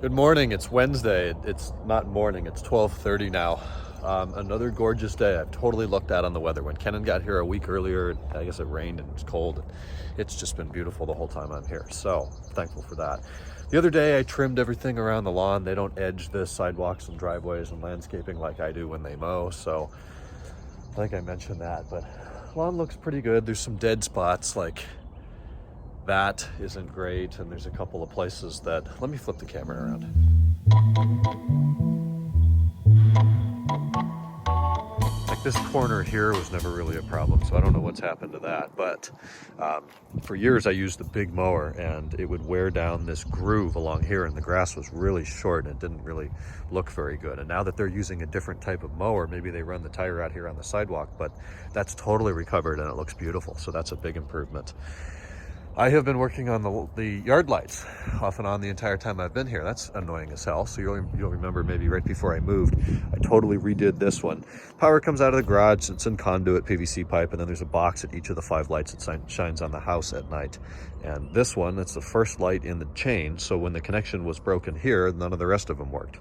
Good morning, it's Wednesday. It's not morning, it's 12:30 now. Another gorgeous day. I've totally looked out on the weather. When Kenan got here a week earlier, I guess it rained and it was cold. And it's just been beautiful the whole time I'm here. So thankful for that. The other day I trimmed everything around the lawn. They don't edge the sidewalks and driveways and landscaping like I do when they mow. So I think I mentioned that, but lawn looks pretty good. There's some dead spots like that isn't great, and there's a couple of places that, let me flip the camera around. Like this corner here was never really a problem, so I don't know what's happened to that, but for years I used the big mower and it would wear down this groove along here, and the grass was really short and it didn't really look very good. And now that they're using a different type of mower, maybe they run the tire out here on the sidewalk, but that's totally recovered and it looks beautiful, so that's a big improvement. I have been working on the yard lights off and on the entire time I've been here. That's annoying as hell. So you'll remember maybe right before I moved, I totally redid this one. Power comes out of the garage, it's in conduit, PVC pipe, and then there's a box at each of the 5 lights that shines on the house at night. And this one, it's the first light in the chain, so when the connection was broken here, none of the rest of them worked.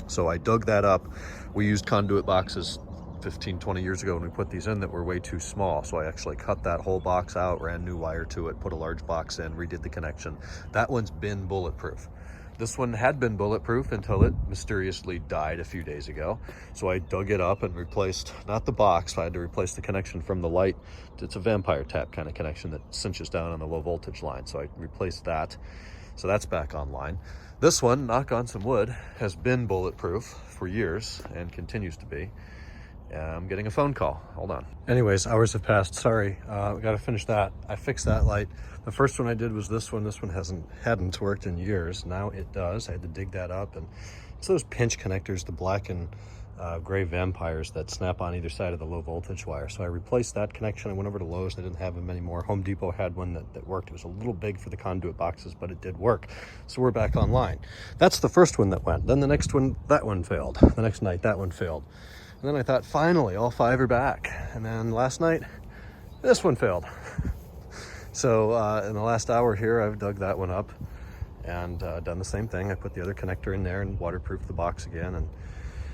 So I dug that up. We used conduit boxes 15-20 years ago when we put these in that were way too small, so I actually cut that whole box out, ran new wire to it, put a large box in, redid the connection. That one's been bulletproof. This one had been bulletproof until it mysteriously died a few days ago, so I dug it up and replaced, not the box, I had to replace the connection from the light. It's a vampire tap kind of connection that cinches down on the low voltage line, so I replaced that, so that's back online. This one, knock on some wood, has been bulletproof for years and continues to be. I'm getting a phone call. Hold on. Anyways, hours have passed. Sorry. We got to finish that. I fixed that light. The first one I did was this one. This one hadn't worked in years. Now it does. I had to dig that up, and it's those pinch connectors, the black and gray vampires that snap on either side of the low voltage wire. So I replaced that connection. I went over to Lowe's. They didn't have them anymore. Home Depot had one that worked. It was a little big for the conduit boxes, but it did work. So we're back online. That's the first one that went. Then the next one, that one failed. The next night, that one failed. And then I thought, finally, all 5 are back. And then last night, this one failed. So in the last hour here, I've dug that one up and done the same thing. I put the other connector in there and waterproofed the box again and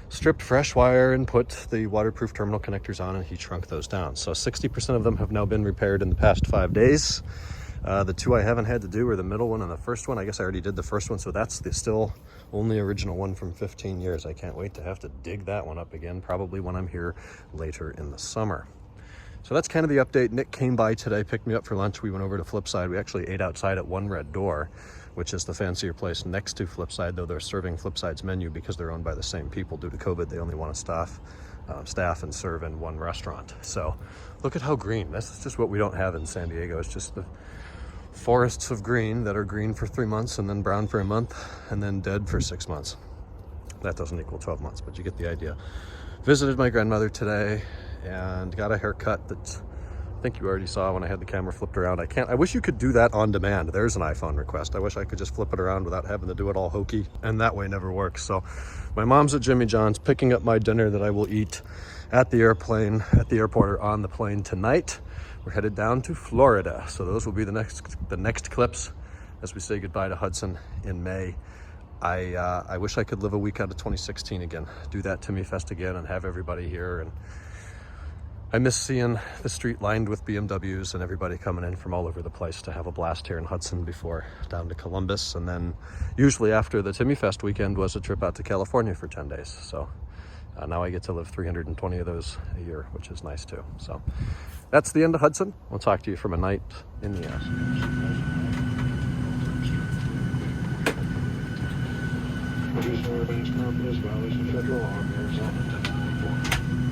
stripped fresh wire and put the waterproof terminal connectors on, and he shrunk those down. So 60% of them have now been repaired in the past 5 days. The 2 I haven't had to do are the middle one and the first one. I guess I already did the first one, so that's the still only original one from 15 years. I can't wait to have to dig that one up again, probably when I'm here later in the summer. So that's kind of the update. Nick came by today, picked me up for lunch. We went over to Flipside. We actually ate outside at One Red Door, which is the fancier place next to Flipside, though they're serving Flipside's menu because they're owned by the same people. Due to COVID, they only want to staff and serve in one restaurant. So look at how green. That's just what we don't have in San Diego. It's just the forests of green that are green for 3 months and then brown for a month and then dead for 6 months. That doesn't equal 12 months, but you get the idea. Visited my grandmother today and got a haircut that I think you already saw when I had the camera flipped around. I wish you could do that on demand. There's an iPhone request. I wish I could just flip it around without having to do it all hokey, and that way never works. So my mom's at Jimmy John's picking up my dinner that I will eat at the airport or on the plane tonight. We're headed down to Florida, so those will be the next clips as we say goodbye to Hudson in May. I wish I could live a week out of 2016 again, do that Timmy Fest again and have everybody here. And I miss seeing the street lined with BMWs and everybody coming in from all over the place to have a blast here in Hudson before down to Columbus. And then usually after the Timmy Fest weekend was a trip out to California for 10 days. So now I get to live 320 of those a year, which is nice too. So that's the end of Hudson. We'll talk to you from a night in the ass. Producer Urban's Purpose, Valleys of Federal Army, Arizona 1094.